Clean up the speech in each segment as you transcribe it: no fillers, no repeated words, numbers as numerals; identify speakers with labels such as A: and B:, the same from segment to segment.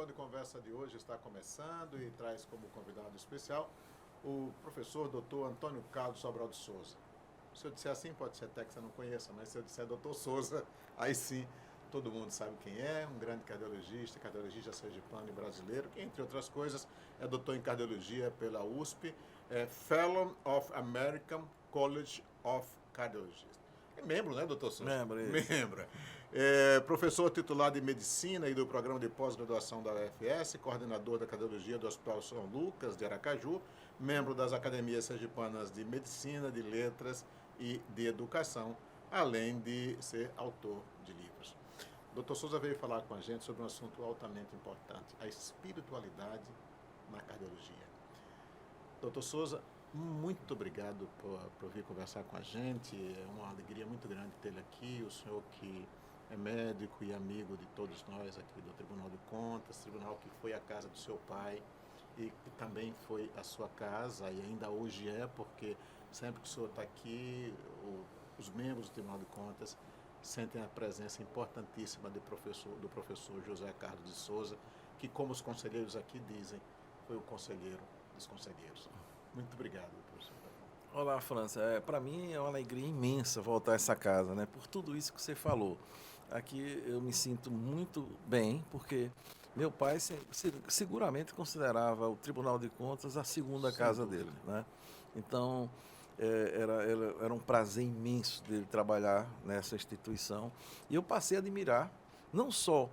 A: Salão de Conversa de hoje está começando e traz como convidado especial o professor Dr. Antônio Carlos Sobral de Souza. Se eu disser assim, pode ser até que você não conheça, mas se eu disser Dr. Souza, aí sim todo mundo sabe quem é, um grande cardiologista sergipano e brasileiro, que, entre outras coisas, é doutor em cardiologia pela USP, é Fellow of American College of Cardiology. É membro, né, doutor Souza?
B: Membro, isso.
A: Membro. É professor titular de Medicina e do Programa de Pós-Graduação da UFS, coordenador da Cardiologia do Hospital São Lucas, de Aracaju, membro das Academias Sergipanas de Medicina, de Letras e de Educação, além de ser autor de livros. Dr. Souza veio falar com a gente sobre um assunto altamente importante, a espiritualidade na cardiologia. Dr. Souza, muito obrigado por vir conversar com a gente. É uma alegria muito grande tê-lo aqui. O senhor que é médico e amigo de todos nós aqui do Tribunal de Contas, tribunal que foi a casa do seu pai e que também foi a sua casa e ainda hoje é, porque sempre que o senhor está aqui, os membros do Tribunal de Contas sentem a presença importantíssima do professor José Carlos de Souza, que, como os conselheiros aqui dizem, foi o conselheiro dos conselheiros. Muito obrigado, professor.
B: Olá, França. Para mim é uma alegria imensa voltar a essa casa, né? Por tudo isso que você falou. Aqui eu me sinto muito bem, porque meu pai seguramente considerava o Tribunal de Contas a segunda casa dele, né? Então, era um prazer imenso dele trabalhar nessa instituição. E eu passei a admirar, não só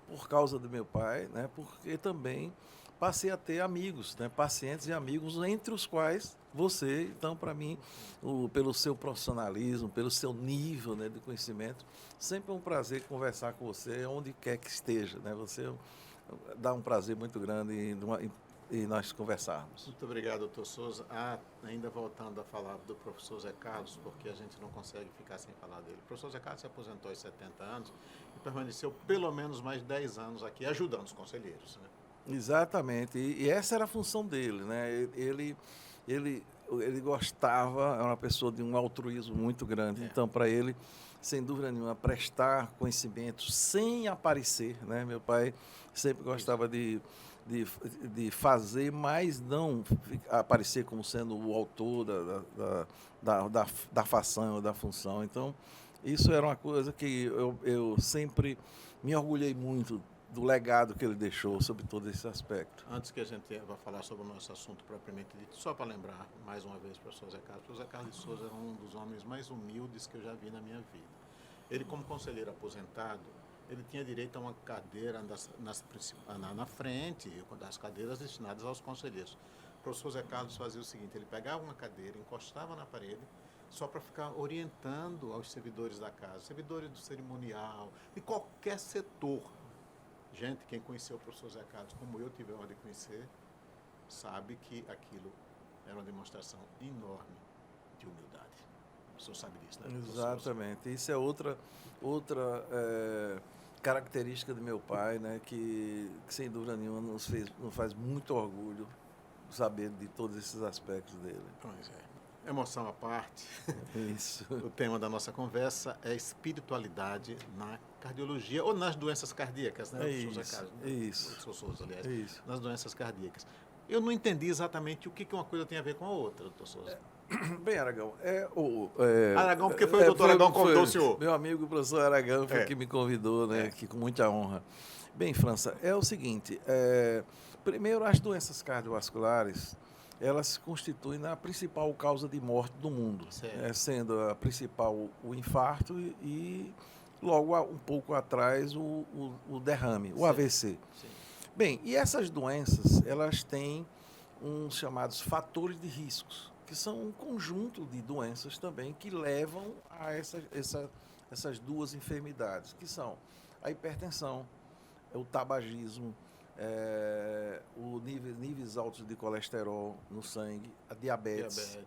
B: por causa do meu pai, né? Porque também passei a ter amigos, né, pacientes e amigos, entre os quais você. Então, para mim, pelo seu profissionalismo, pelo seu nível, né, de conhecimento, sempre é um prazer conversar com você, onde quer que esteja, né? Você dá um prazer muito grande em nós conversarmos.
A: Muito obrigado, doutor Souza. Ainda voltando a falar do professor Zé Carlos, porque a gente não consegue ficar sem falar dele. O professor Zé Carlos se aposentou aos 70 anos e permaneceu pelo menos mais 10 anos aqui, ajudando os conselheiros, né?
B: Exatamente, e essa era a função dele, né? Ele gostava, era uma pessoa de um altruísmo muito grande, então para ele, sem dúvida nenhuma, prestar conhecimento sem aparecer, né? Meu pai sempre gostava de fazer, mas não aparecer como sendo o autor da fação, da função. Então, isso era uma coisa que eu sempre me orgulhei muito do legado que ele deixou sobre todo esse aspecto.
A: Antes que a gente vá falar sobre o nosso assunto propriamente dito, só para lembrar mais uma vez para o professor Zé Carlos, o Zé Carlos de Souza era um dos homens mais humildes que eu já vi na minha vida. Ele, como conselheiro aposentado, ele tinha direito a uma cadeira na frente, das cadeiras destinadas aos conselheiros. O professor Zé Carlos fazia o seguinte, ele pegava uma cadeira, encostava na parede, só para ficar orientando aos servidores da casa, servidores do cerimonial, de qualquer setor. Gente, quem conheceu o professor Zé Carlos, como eu tive a honra de conhecer, sabe que aquilo era uma demonstração enorme de humildade. O professor sabe disso, né?
B: Exatamente. Isso é outra característica do meu pai, né? Que sem dúvida nenhuma nos faz muito orgulho saber de todos esses aspectos dele.
A: Pois é. Emoção à parte.
B: Isso.
A: O tema da nossa conversa é espiritualidade na cardiologia ou nas doenças cardíacas, né?
B: Isso.
A: Souza, aliás.
B: Isso.
A: Nas doenças cardíacas. Eu não entendi exatamente o que uma coisa tem a ver com a outra, doutor Souza.
B: Bem, Aragão,
A: Aragão, porque foi o doutor Aragão que convidou o senhor.
B: Meu amigo, o professor Aragão, foi que me convidou, né? Aqui com muita honra. Bem, França, é o seguinte, primeiro, as doenças cardiovasculares, elas constituem a principal causa de morte do mundo, sendo a principal o infarto e logo um pouco atrás o derrame, o AVC.
A: Sim.
B: Bem, e essas doenças, elas têm uns chamados fatores de riscos, que são um conjunto de doenças também que levam a essas duas enfermidades, que são a hipertensão, o tabagismo, níveis altos de colesterol no sangue, a diabetes,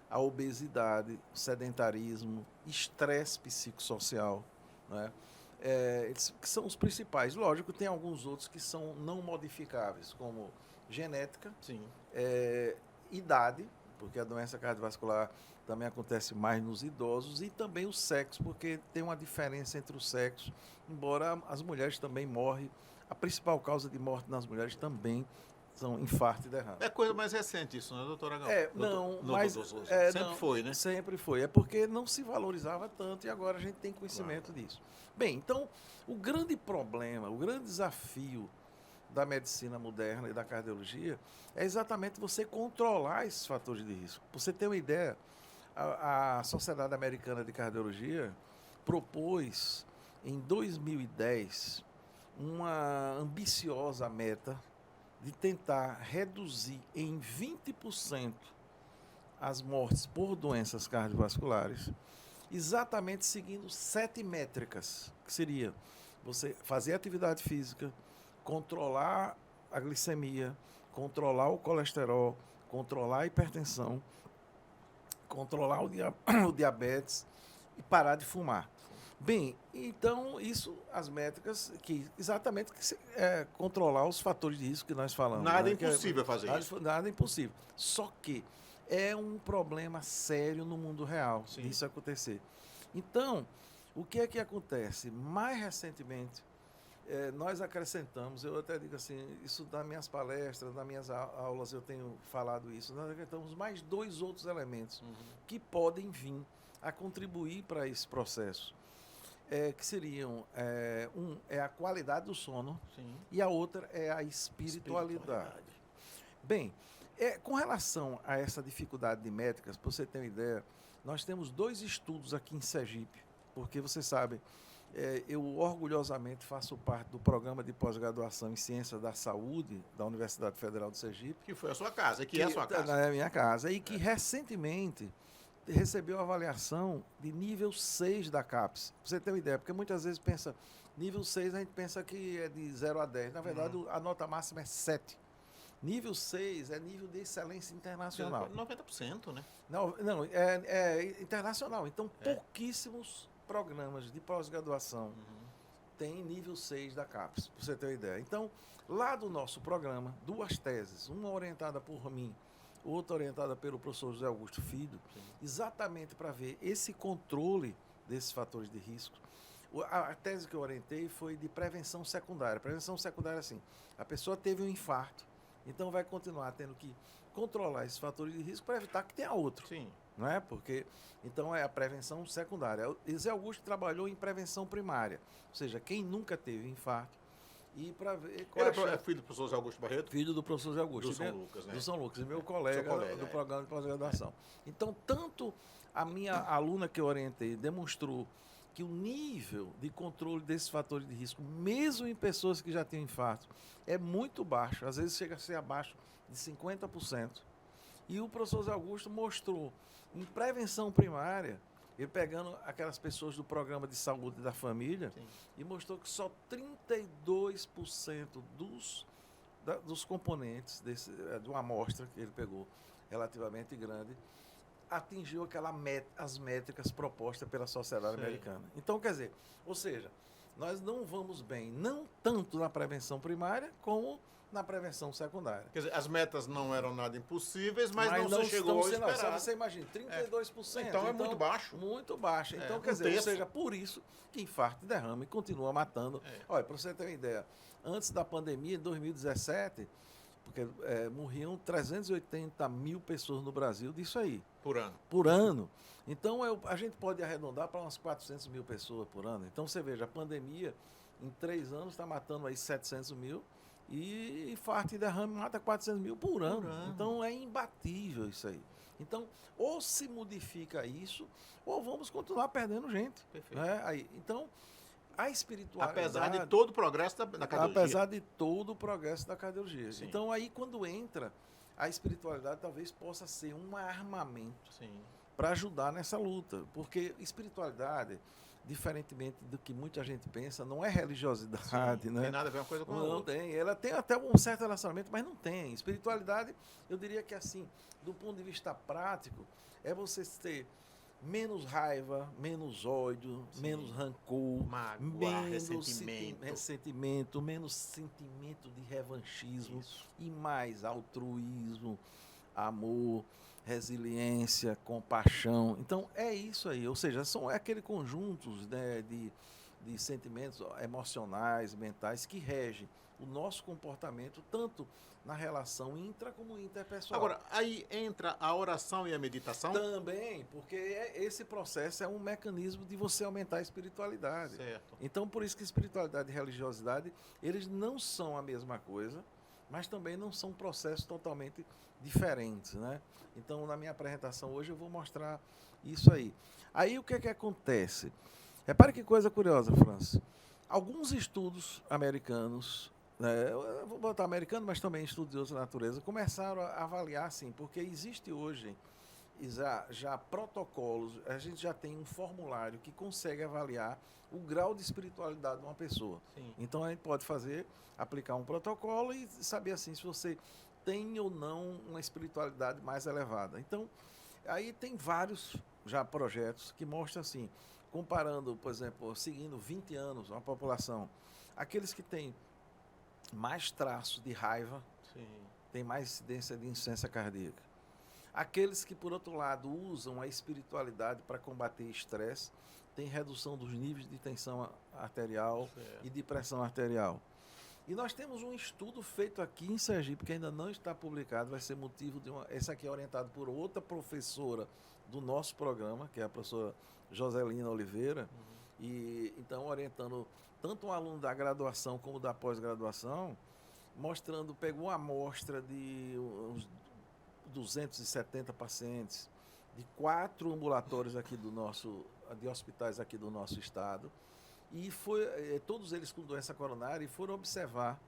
B: a obesidade, o sedentarismo, estresse psicossocial, né? Que são os principais. Lógico, tem alguns outros que são não modificáveis, como genética, idade, porque a doença cardiovascular também acontece mais nos idosos, e também o sexo, porque tem uma diferença entre o sexo, embora as mulheres também morrem a principal causa de morte nas mulheres também são infarto e derrame.
A: É coisa mais recente isso, né, doutor Aragão? Sempre foi, né?
B: Sempre foi. É porque não se valorizava tanto e agora a gente tem conhecimento disso. Bem, então, o grande problema, o grande desafio da medicina moderna e da cardiologia é exatamente você controlar esses fatores de risco. Pra você ter uma ideia, a Sociedade Americana de Cardiologia propôs, em 2010, uma ambiciosa meta de tentar reduzir em 20% as mortes por doenças cardiovasculares, exatamente seguindo 7 métricas, que seria você fazer atividade física, controlar a glicemia, controlar o colesterol, controlar a hipertensão, controlar o diabetes e parar de fumar. Bem, então isso, as métricas, exatamente controlar os fatores de risco que nós falamos.
A: Nada
B: né?
A: impossível fazer isso.
B: Nada impossível. Só que é um problema sério no mundo real isso acontecer. Então, o que é que acontece? Mais recentemente, nós acrescentamos, eu até digo assim, isso nas minhas palestras, nas minhas aulas eu tenho falado isso, nós acrescentamos mais 2 outros elementos que podem vir a contribuir para esse processo. Que seriam, um é a qualidade do sono e a outra é a espiritualidade. Bem, com relação a essa dificuldade de métricas, para você ter uma ideia, nós temos 2 estudos aqui em Sergipe, porque você sabe, eu orgulhosamente faço parte do programa de pós-graduação em Ciências da Saúde da Universidade Federal do Sergipe.
A: Que foi a sua casa, que é a sua casa.
B: É a minha casa, e que recentemente recebeu a avaliação de nível 6 da CAPES. Pra você ter uma ideia, porque muitas vezes pensa, nível 6 a gente pensa que é de 0 a 10. Na verdade, a nota máxima é 7. Nível 6 é nível de excelência internacional.
A: 90%, né?
B: Não, é internacional. Então, pouquíssimos programas de pós-graduação têm nível 6 da CAPES, para você ter uma ideia. Então, lá do nosso programa, 2 teses, uma orientada por mim, outra orientada pelo professor José Augusto Filho, exatamente para ver esse controle desses fatores de risco. A tese que eu orientei foi de prevenção secundária. Prevenção secundária é assim, a pessoa teve um infarto, então vai continuar tendo que controlar esses fatores de risco para evitar que tenha outro. Não é? Porque, então, é a prevenção secundária. José Augusto trabalhou em prevenção primária, ou seja, quem nunca teve infarto, e para ver qual
A: Ele é filho do professor José Augusto Barreto?
B: Filho do professor José Augusto.
A: Do São Lucas, né?
B: Do São Lucas, e meu colega do programa de pós-graduação. Então, tanto a minha aluna que eu orientei demonstrou que o nível de controle desses fatores de risco, mesmo em pessoas que já têm infarto, é muito baixo, às vezes chega a ser abaixo de 50%. E o professor José Augusto mostrou em prevenção primária, ele pegando aquelas pessoas do programa de saúde da família, e mostrou que só 32% dos componentes de uma amostra que ele pegou, relativamente grande, atingiu as métricas propostas pela sociedade americana. Então, quer dizer, ou seja, nós não vamos bem, não tanto na prevenção primária, como na prevenção secundária.
A: Quer dizer, as metas não eram nada impossíveis, mas não se chegou ao esperado.
B: Só você imagina, 32%.
A: Então é muito baixo.
B: Muito baixo. Então, quer dizer, ou seja, por isso que infarto e derrame continua matando. Olha, para você ter uma ideia, antes da pandemia, em 2017, porque morriam 380 mil pessoas no Brasil disso aí.
A: Por ano.
B: Por ano. Então, a gente pode arredondar para umas 400 mil pessoas por ano. Então, você veja, a pandemia, em 3 anos, está matando aí 700 mil. E infarto e derrame mata 400 mil por ano. Então, é imbatível isso aí. Então, ou se modifica isso, ou vamos continuar perdendo gente.
A: Perfeito.
B: Né? Então, a espiritualidade...
A: Apesar de todo o progresso da cardiologia.
B: Apesar de todo o progresso da cardiologia. Sim. Então, aí, quando entra, a espiritualidade talvez possa ser um armamento para ajudar nessa luta. Porque espiritualidade, diferentemente do que muita gente pensa, não é religiosidade, né?
A: Não tem nada a ver uma coisa com a outra.
B: Não tem. Ela tem até um certo relacionamento, mas não tem. Espiritualidade, eu diria que assim, do ponto de vista prático, é você ter menos raiva, menos ódio, menos rancor, menos ressentimento, menos sentimento de revanchismo e mais altruísmo, amor, resiliência, compaixão. Então, é isso aí. Ou seja, são aquele conjuntos, né, de sentimentos emocionais, mentais, que regem o nosso comportamento, tanto na relação intra como interpessoal.
A: Agora, aí entra a oração e a meditação?
B: Também, porque esse processo é um mecanismo de você aumentar a espiritualidade.
A: Certo.
B: Então, por isso que espiritualidade e religiosidade, eles não são a mesma coisa, mas também não são processos totalmente diferentes, né? Então, na minha apresentação hoje, eu vou mostrar isso aí. Aí, o que é que acontece? Repare que coisa curiosa, França. Alguns estudos americanos, né, eu vou botar americano, mas também estudos de outra natureza, começaram a avaliar, assim, porque existe hoje já protocolos, a gente já tem um formulário que consegue avaliar o grau de espiritualidade de uma pessoa.
A: Sim.
B: Então, a gente pode aplicar um protocolo e saber, assim, se você tem ou não uma espiritualidade mais elevada. Então, aí tem vários já projetos que mostram, assim, comparando, por exemplo, seguindo 20 anos uma população, aqueles que têm mais traços de raiva,
A: Sim.
B: têm mais incidência de insuficiência cardíaca. Aqueles que, por outro lado, usam a espiritualidade para combater estresse, têm redução dos níveis de tensão arterial e de pressão arterial. E nós temos um estudo feito aqui em Sergipe, que ainda não está publicado, vai ser motivo de esse aqui é orientado por outra professora do nosso programa, que é a professora Joselina Oliveira, e então orientando tanto um aluno da graduação como da pós-graduação, mostrando, pegou uma amostra de uns 270 pacientes de 4 ambulatórios aqui de hospitais aqui do nosso estado, e todos eles com doença coronária, e foram observar,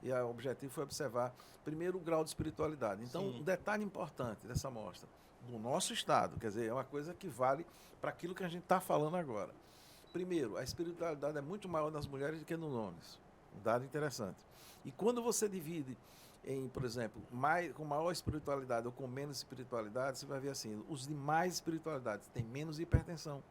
B: e o objetivo foi observar primeiro o grau de espiritualidade. Então,
A: Sim.
B: um detalhe importante dessa amostra, do nosso estado, quer dizer, é uma coisa que vale para aquilo que a gente está falando agora. Primeiro, a espiritualidade é muito maior nas mulheres do que nos homens. Um dado interessante. E quando você divide em, por exemplo, com maior espiritualidade ou com menos espiritualidade, você vai ver assim, os de mais espiritualidade têm menos hipertensão,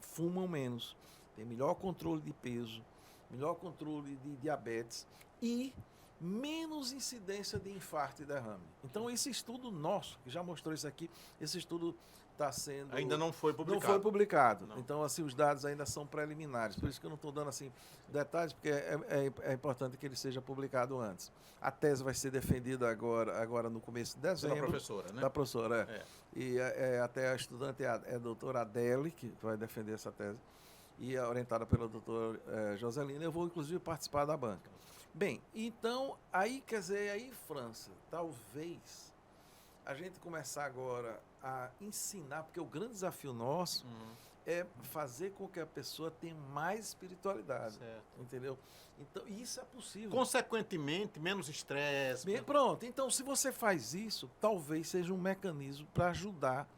B: fumam menos, tem melhor controle de peso, melhor controle de diabetes e menos incidência de infarto e derrame. Então, esse estudo nosso, que já mostrou isso aqui, esse estudo está sendo...
A: Ainda não foi publicado.
B: Não foi publicado.
A: Não.
B: Então, assim, os dados ainda são preliminares. Por isso que eu não estou dando, assim, detalhes, porque é importante que ele seja publicado antes. A tese vai ser defendida agora no começo de dezembro.
A: Da professora, né?
B: Da professora, E até a estudante é a doutora Adele, que vai defender essa tese, e é orientada pela doutora Joselina. Eu vou, inclusive, participar da banca. Bem, então, aí, quer dizer, aí, França, talvez a gente começar agora a ensinar, porque o grande desafio nosso é fazer com que a pessoa tenha mais espiritualidade,
A: certo.
B: Entendeu? Então, isso é possível.
A: Consequentemente, menos estresse.
B: Pronto, então, se você faz isso, talvez seja um mecanismo para ajudar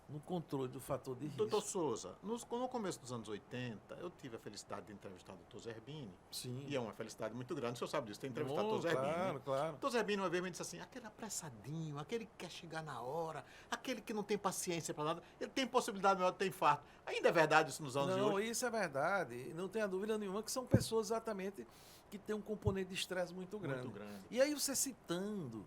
B: no controle do fator de risco.
A: Doutor Souza, no começo dos anos 80, eu tive a felicidade de entrevistar o doutor Zerbini.
B: Sim.
A: E é uma felicidade muito grande, o senhor sabe disso, ter entrevistado o doutor Zerbini.
B: Claro, claro.
A: O doutor Zerbini uma vez me disse assim, aquele apressadinho, aquele que quer chegar na hora, aquele que não tem paciência para nada, ele tem possibilidade maior de ter infarto. Ainda é verdade isso nos anos de hoje?
B: Não, isso é verdade. Não tenha dúvida nenhuma que são pessoas exatamente que têm um componente de estresse muito grande.
A: Muito grande.
B: E aí você citando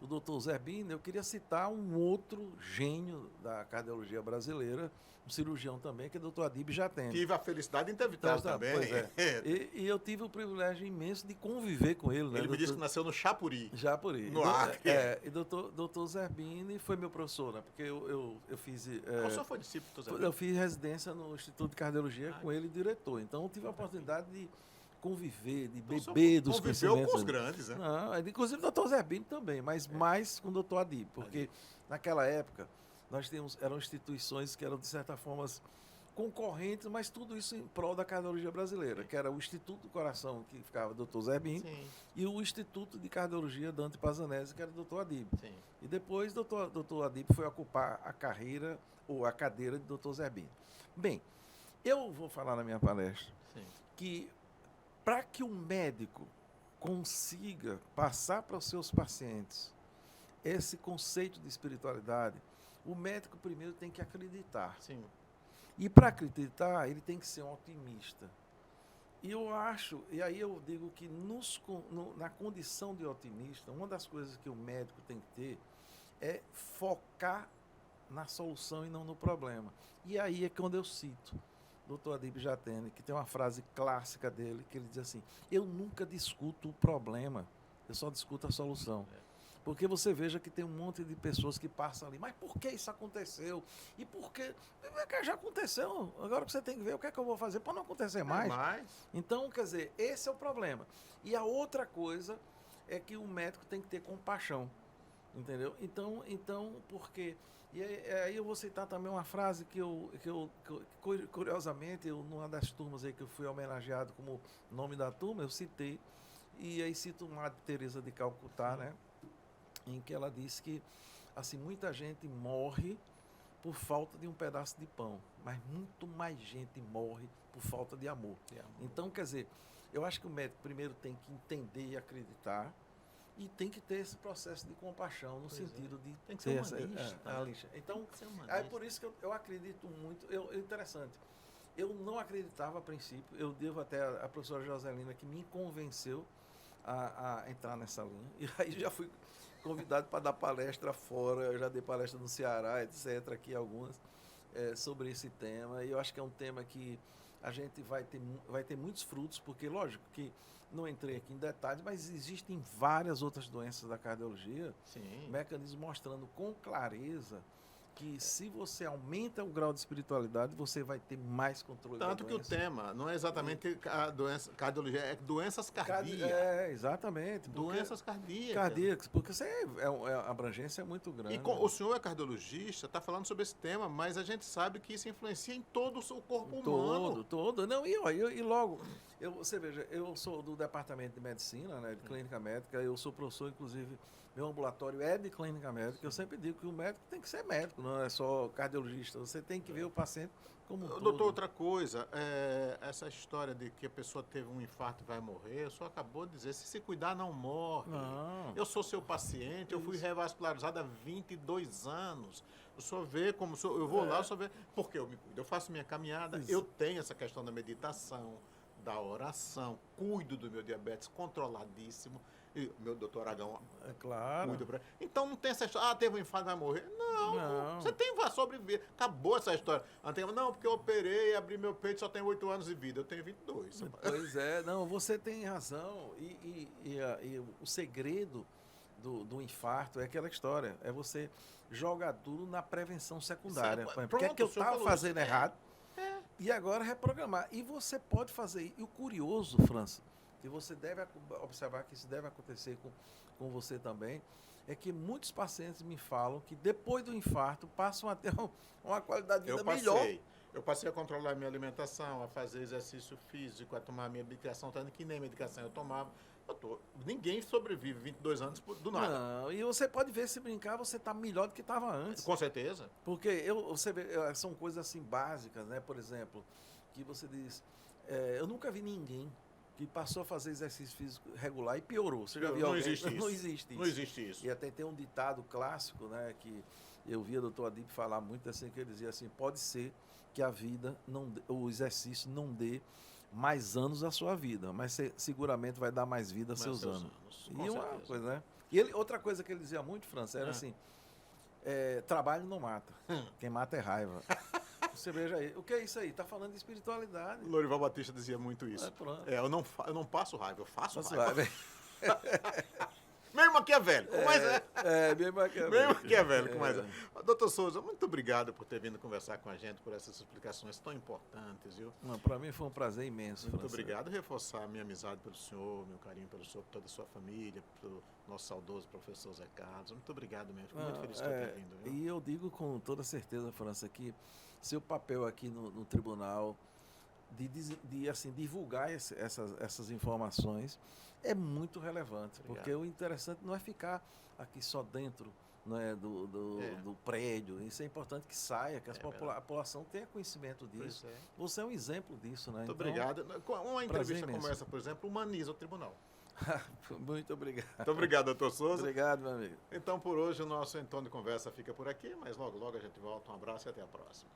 B: o doutor Zerbini, eu queria citar um outro gênio da cardiologia brasileira, um cirurgião também, que é o doutor Adib Jatene.
A: Tive a felicidade de entrevistá-lo também.
B: Pois é. E eu tive o privilégio imenso de conviver com ele.
A: Ele me disse que nasceu no Chapuri.
B: Japuri.
A: No Acre.
B: E doutor Zerbini foi meu professor, né? Porque eu fiz...
A: O senhor foi discípulo do doutor Zerbini?
B: Eu fiz residência no Instituto de Cardiologia com ele, diretor. Então, eu tive a oportunidade de conviver, de beber dos conhecimentos.
A: Conviveu com os grandes, né?
B: Não, inclusive o doutor Zerbini também, mas mais com o doutor Adib, porque naquela época eram instituições que eram, de certa forma, concorrentes, mas tudo isso em prol da cardiologia brasileira, que era o Instituto do Coração, que ficava o doutor Zerbini, e o Instituto de Cardiologia Dante Pazanese, que era o doutor Adib.
A: Sim.
B: E depois o doutor Adib foi ocupar a carreira, ou a cadeira de doutor Zerbini. Bem, eu vou falar na minha palestra que para que o médico consiga passar para os seus pacientes esse conceito de espiritualidade, o médico primeiro tem que acreditar.
A: Sim.
B: E para acreditar, ele tem que ser um otimista. E eu acho, e aí eu digo que na condição de otimista, uma das coisas que o médico tem que ter é focar na solução e não no problema. E aí é quando eu cito doutor Adib Jatene, que tem uma frase clássica dele, que ele diz assim, eu nunca discuto o problema, eu só discuto a solução. Porque você veja que tem um monte de pessoas que passam ali, mas por que isso aconteceu? E por que? Já aconteceu, agora você tem que ver o que é que eu vou fazer para não acontecer mais. Então, quer dizer, esse é o problema. E a outra coisa é que o médico tem que ter compaixão, entendeu? Então porque... E aí eu vou citar também uma frase que curiosamente, numa das turmas aí que eu fui homenageado como nome da turma, eu citei, e aí cito Madre Teresa de Calcutá, né? Em que ela disse que assim, muita gente morre por falta de um pedaço de pão, mas muito mais gente morre por falta de amor. Então, quer dizer, eu acho que o médico primeiro tem que entender e acreditar e tem que ter esse processo de compaixão, no sentido de
A: tem que ser humanista.
B: Então, é por isso que eu acredito muito, interessante, eu não acreditava a princípio, eu devo até a professora Joselina que me convenceu a entrar nessa linha, e aí já fui convidado para dar palestra fora, eu já dei palestra no Ceará, etc., aqui algumas, sobre esse tema, e eu acho que é um tema que a gente vai ter muitos frutos, porque, lógico, que não entrei aqui em detalhes, mas existem várias outras doenças da cardiologia, mecanismos mostrando com clareza que se você aumenta o grau de espiritualidade, você vai ter mais controle da doença.
A: Tanto que o tema não é exatamente a doença, cardiologia, é doenças cardíacas.
B: Exatamente.
A: Doenças cardíacas.
B: Cardíacas, porque a abrangência é muito grande.
A: E o senhor é cardiologista, está falando sobre esse tema, mas a gente sabe que isso influencia em todo o corpo humano.
B: Todo. Não, e logo, você veja, eu sou do departamento de medicina, né, de clínica médica, eu sou professor, inclusive, meu ambulatório é de clínica médica. Eu sempre digo que o médico tem que ser médico, não é só cardiologista. Você tem que ver o paciente como um todo.
A: Doutor, outra coisa, essa história de que a pessoa teve um infarto e vai morrer, o senhor acabou de dizer, se cuidar não morre.
B: Não.
A: Eu sou seu paciente, eu fui revascularizado há 22 anos. O senhor vê como eu vou lá, o senhor vê, porque eu me cuido, eu faço minha caminhada, eu tenho essa questão da meditação, da oração, cuido do meu diabetes controladíssimo. E meu doutor Aragão,
B: claro.
A: Então não tem essa história, teve um infarto, vai morrer. Não. Você vai sobreviver. Acabou essa história. Não, porque eu operei, abri meu peito, só tenho 8 anos de vida. Eu tenho 22.
B: Pois é, não, você tem razão. E o segredo do infarto é aquela história, é você jogar duro na prevenção secundária. O que é que eu estava fazendo errado? E agora reprogramar. E você pode fazer. E o curioso, França, que você deve observar que isso deve acontecer com você também, é que muitos pacientes me falam que depois do infarto passam a ter uma qualidade de vida melhor.
A: Eu passei a controlar a minha alimentação, a fazer exercício físico, a tomar a minha medicação, tanto que nem medicação eu tomava. Ninguém sobrevive 22 anos do nada.
B: Não, e você pode ver, se brincar, você está melhor do que estava antes.
A: Com certeza.
B: Porque você vê, são coisas assim básicas, né? Por exemplo, que você diz, eu nunca vi ninguém que passou a fazer exercício físico regular e piorou. Você já viu alguém? Não existe isso. E até tem um ditado clássico, né, que eu via o doutor Adib falar muito assim, que ele dizia assim, pode ser que a vida, o exercício não dê mais anos à sua vida, mas você seguramente vai dar mais vida aos seus anos. E uma coisa, né? E outra coisa que ele dizia muito, França, era assim, trabalho não mata, quem mata é raiva. Você veja aí, o que é isso aí? Está falando de espiritualidade.
A: Lorival Batista dizia muito isso. Eu não passo raiva, eu faço raiva. Meio Maquiavélico, mas
B: meio Maquiavélico.
A: Meio Maquiavélico, mas Doutor Souza, muito obrigado por ter vindo conversar com a gente, por essas explicações tão importantes, viu?
B: Para mim foi um prazer imenso.
A: Muito obrigado. Reforçar a minha amizade pelo senhor, meu carinho pelo senhor, por toda a sua família, pelo nosso saudoso professor Zé Carlos. Muito obrigado mesmo. Fico muito feliz de ter vindo. Viu?
B: E eu digo com toda certeza, França, que seu papel aqui no tribunal de assim, divulgar essas informações é muito relevante. Obrigado. Porque o interessante não é ficar aqui só dentro, né, do prédio. Isso é importante que saia, que a população tenha conhecimento disso. Você é um exemplo disso, né?
A: Muito obrigado. Uma entrevista como essa, por exemplo, humaniza o tribunal.
B: Muito obrigado.
A: Muito obrigado, doutor Souza.
B: Obrigado, meu amigo.
A: Então, por hoje, o nosso Em Tom de Conversa fica por aqui, mas logo, logo a gente volta. Um abraço e até a próxima.